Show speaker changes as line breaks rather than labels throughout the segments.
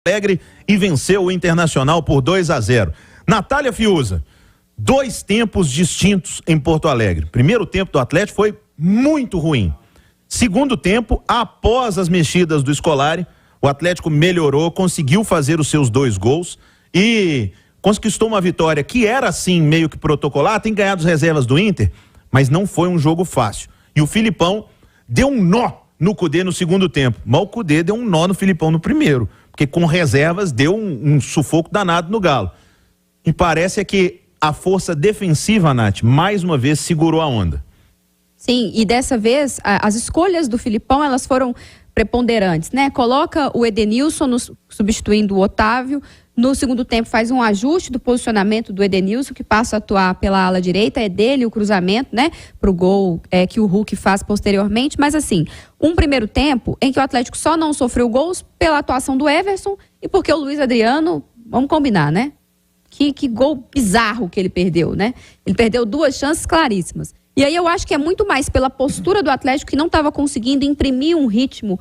Alegre e venceu o Internacional por 2-0. Natália Fiuza, 2 tempos distintos em Porto Alegre. Primeiro tempo do Atlético foi muito ruim. Segundo tempo, após as mexidas do Scolari, o Atlético melhorou, conseguiu fazer os seus 2 gols e conquistou uma vitória que era assim meio que protocolar, tem ganhado as reservas do Inter, mas não foi um jogo fácil. E o Filipão deu um nó no Cudê no segundo tempo, mas o Cudê deu um nó no Filipão no primeiro, porque com reservas deu um sufoco danado no Galo. E parece que a força defensiva, Nath, mais uma vez segurou a onda.
Sim, e dessa vez as escolhas do Filipão, elas foram preponderantes, né? Coloca o Edenilson substituindo o Otávio. No segundo tempo faz um ajuste do posicionamento do Edenilson, que passa a atuar pela ala direita, é dele o cruzamento, né? Pro gol que o Hulk faz posteriormente, mas assim, um primeiro tempo em que o Atlético só não sofreu gols pela atuação do Everson e porque o Luiz Adriano, vamos combinar, né? Que gol bizarro que ele perdeu, né? Ele perdeu 2 chances claríssimas. E aí eu acho que é muito mais pela postura do Atlético, que não estava conseguindo imprimir um ritmo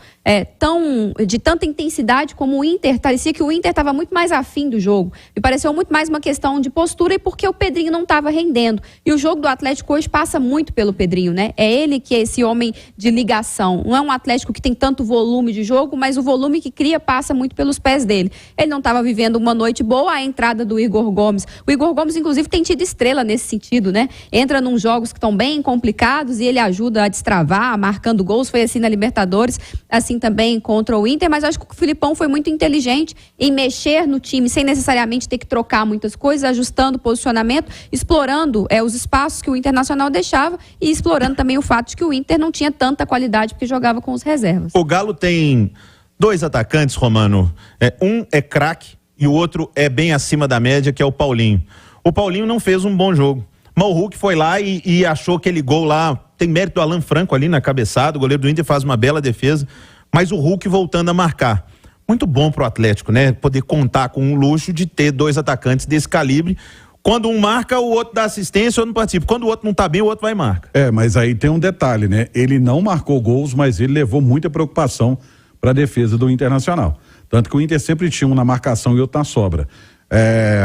de tanta intensidade como o Inter. Parecia que o Inter estava muito mais afim do jogo. Me pareceu muito mais uma questão de postura e porque o Pedrinho não estava rendendo. E o jogo do Atlético hoje passa muito pelo Pedrinho, né? É ele que é esse homem de ligação. Não é um Atlético que tem tanto volume de jogo, mas o volume que cria passa muito pelos pés dele. Ele não estava vivendo uma noite boa, a entrada do Igor Gomes. O Igor Gomes, inclusive, tem tido estrela nesse sentido, né? Entra num jogos que estão bem complicados e ele ajuda a destravar, marcando gols. Foi assim na Libertadores, assim também contra o Inter, mas acho que o Filipão foi muito inteligente em mexer no time sem necessariamente ter que trocar muitas coisas, ajustando o posicionamento, explorando os espaços que o Internacional deixava e explorando também o fato de que o Inter não tinha tanta qualidade porque jogava com os reservas.
O Galo tem 2 atacantes, Romano, um é craque e o outro é bem acima da média, que é o Paulinho. O Paulinho não fez um bom jogo. Mas o Hulk foi lá e achou aquele gol lá, tem mérito do Alan Franco ali na cabeçada, o goleiro do Inter faz uma bela defesa, mas o Hulk voltando a marcar. Muito bom pro Atlético, né? Poder contar com o luxo de ter 2 atacantes desse calibre. Quando um marca, o outro dá assistência, o outro não participa. Quando o outro não tá bem, o outro vai e marca.
Mas aí tem um detalhe, né? Ele não marcou gols, mas ele levou muita preocupação para a defesa do Internacional. Tanto que o Inter sempre tinha um na marcação e outro na sobra.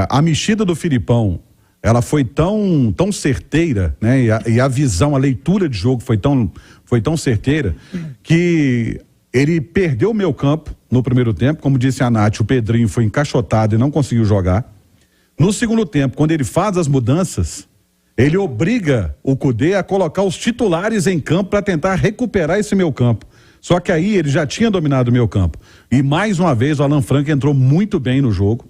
A mexida do Filipão, ela foi tão certeira, né? E a visão, a leitura de jogo foi tão certeira que ele perdeu o meio campo no primeiro tempo. Como disse a Nath, o Pedrinho foi encaixotado e não conseguiu jogar. No segundo tempo, quando ele faz as mudanças, ele obriga o Cudê a colocar os titulares em campo para tentar recuperar esse meio campo. Só que aí ele já tinha dominado o meio campo. E mais uma vez o Alan Franco entrou muito bem no jogo.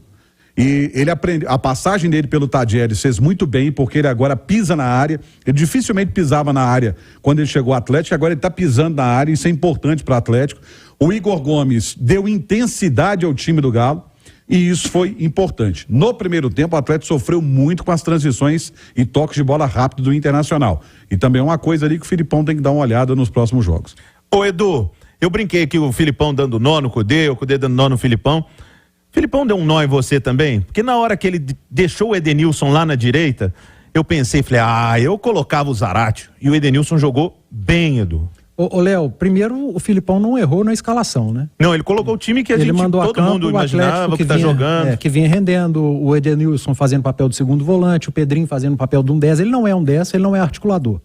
E ele a passagem dele pelo Tadieres fez muito bem, porque ele agora pisa na área. Ele dificilmente pisava na área quando ele chegou ao Atlético, agora ele está pisando na área, isso é importante para o Atlético. O Igor Gomes deu intensidade ao time do Galo e isso foi importante. No primeiro tempo, o Atlético sofreu muito com as transições e toques de bola rápido do Internacional. E também é uma coisa ali que o Filipão tem que dar uma olhada nos próximos jogos.
Ô Edu, eu brinquei aqui o Filipão dando nó no Cudê, o Cudê dando nó no Filipão. Filipão deu um nó em você também? Porque na hora que ele deixou o Edenilson lá na direita, eu pensei, falei, eu colocava o Zaratio. E o Edenilson jogou bem, Edu.
Ô Léo, primeiro o Filipão não errou na escalação, né?
Não, ele colocou o time que
ele mandou
todo mundo imaginava que tá jogando.
Que vinha rendendo, o Edenilson fazendo papel de segundo volante, o Pedrinho fazendo papel de um 10. Ele não é um 10, ele não é articulador.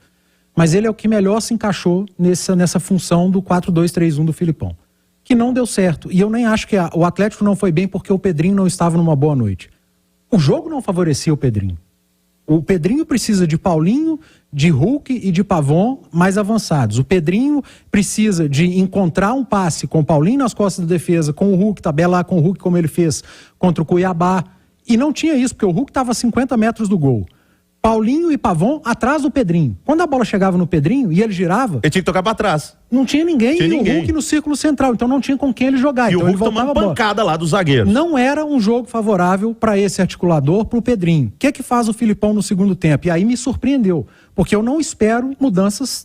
Mas ele é o que melhor se encaixou nessa função do 4-2-3-1 do Filipão, que não deu certo. E eu nem acho que o Atlético não foi bem porque o Pedrinho não estava numa boa noite. O jogo não favorecia o Pedrinho. O Pedrinho precisa de Paulinho, de Hulk e de Pavon mais avançados. O Pedrinho precisa de encontrar um passe com o Paulinho nas costas da defesa, com o Hulk, tabelar com o Hulk como ele fez contra o Cuiabá. E não tinha isso, porque o Hulk estava a 50 metros do gol. Paulinho e Pavon atrás do Pedrinho. Quando a bola chegava no Pedrinho e ele girava...
Ele tinha que tocar pra trás.
Não tinha ninguém e o Hulk no círculo central, então não tinha com quem ele jogar.
E
então
o Hulk tomando pancada lá do zagueiro.
Não era um jogo favorável para esse articulador, pro Pedrinho. O que faz o Filipão no segundo tempo? E aí me surpreendeu, porque eu não espero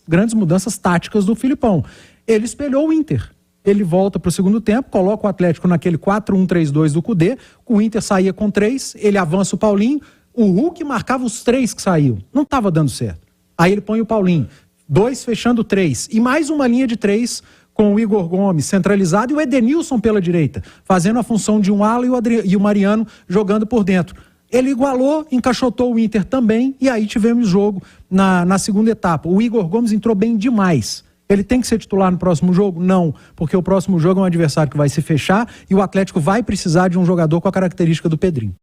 grandes mudanças táticas do Filipão. Ele espelhou o Inter. Ele volta pro segundo tempo, coloca o Atlético naquele 4-1-3-2 do Cudê, o Inter saía com 3, ele avança o Paulinho, o Hulk marcava os 3 que saíam. Não estava dando certo. Aí ele põe o Paulinho. 2 fechando 3. E mais uma linha de 3 com o Igor Gomes centralizado e o Edenilson pela direita, fazendo a função de um ala e o Mariano jogando por dentro. Ele igualou, encaixotou o Inter também, e aí tivemos jogo na segunda etapa. O Igor Gomes entrou bem demais. Ele tem que ser titular no próximo jogo? Não, porque o próximo jogo é um adversário que vai se fechar e o Atlético vai precisar de um jogador com a característica do Pedrinho.